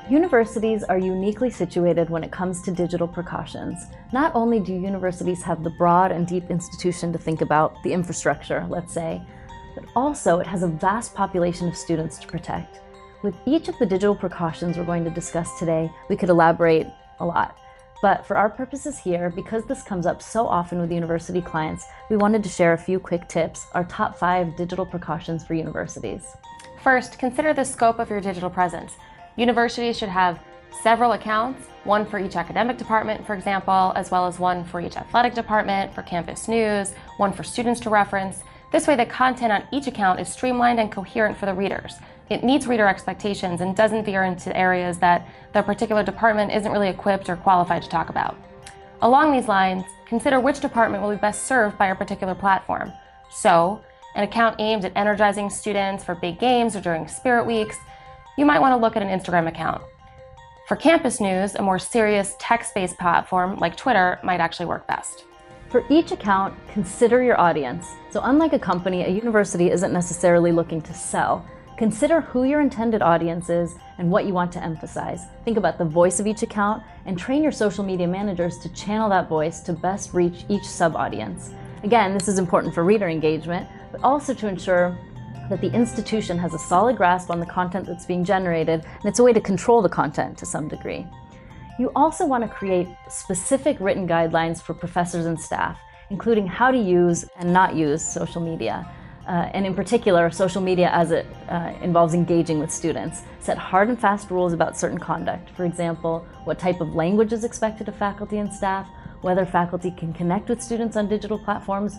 Universities are uniquely situated when it comes to digital precautions. Not only do universities have the broad and deep institution to think about, the infrastructure, let's say, but also it has a vast population of students to protect. With each of the digital precautions we're going to discuss today, we could elaborate a lot. But for our purposes here, because this comes up so often with university clients, we wanted to share a few quick tips, our top 5 digital precautions for universities. First, consider the scope of your digital presence. Universities should have several accounts, one for each academic department, for example, as well as one for each athletic department, for campus news, one for students to reference. This way, the content on each account is streamlined and coherent for the readers. It meets reader expectations and doesn't veer into areas that the particular department isn't really equipped or qualified to talk about. Along these lines, consider which department will be best served by a particular platform. So, an account aimed at energizing students for big games or during spirit weeks, you might want to look at an Instagram account. For campus news, a more serious text-based platform like Twitter might actually work best. For each account, consider your audience. So unlike a company, a university isn't necessarily looking to sell. Consider who your intended audience is and what you want to emphasize. Think about the voice of each account and train your social media managers to channel that voice to best reach each sub-audience. Again, this is important for reader engagement, but also to ensure that the institution has a solid grasp on the content that's being generated, and it's a way to control the content to some degree. You also want to create specific written guidelines for professors and staff, including how to use and not use social media. And in particular, social media as it involves engaging with students. Set hard and fast rules about certain conduct. For example, what type of language is expected of faculty and staff, whether faculty can connect with students on digital platforms,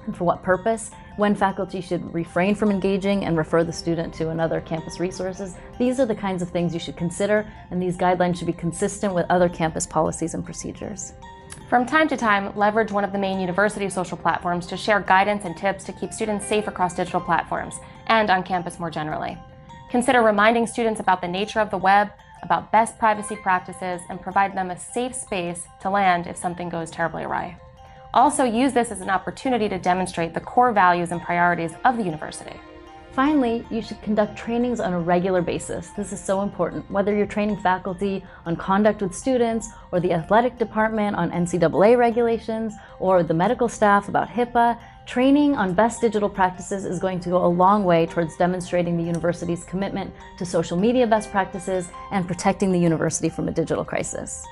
and for what purpose, when faculty should refrain from engaging and refer the student to another campus resources. These are the kinds of things you should consider, and these guidelines should be consistent with other campus policies and procedures. From time to time, leverage one of the main university social platforms to share guidance and tips to keep students safe across digital platforms and on campus more generally. Consider reminding students about the nature of the web, about best privacy practices, and provide them a safe space to land if something goes terribly awry. Also, use this as an opportunity to demonstrate the core values and priorities of the university. Finally, you should conduct trainings on a regular basis. This is so important. Whether you're training faculty on conduct with students, or the athletic department on NCAA regulations, or the medical staff about HIPAA, training on best digital practices is going to go a long way towards demonstrating the university's commitment to social media best practices and protecting the university from a digital crisis.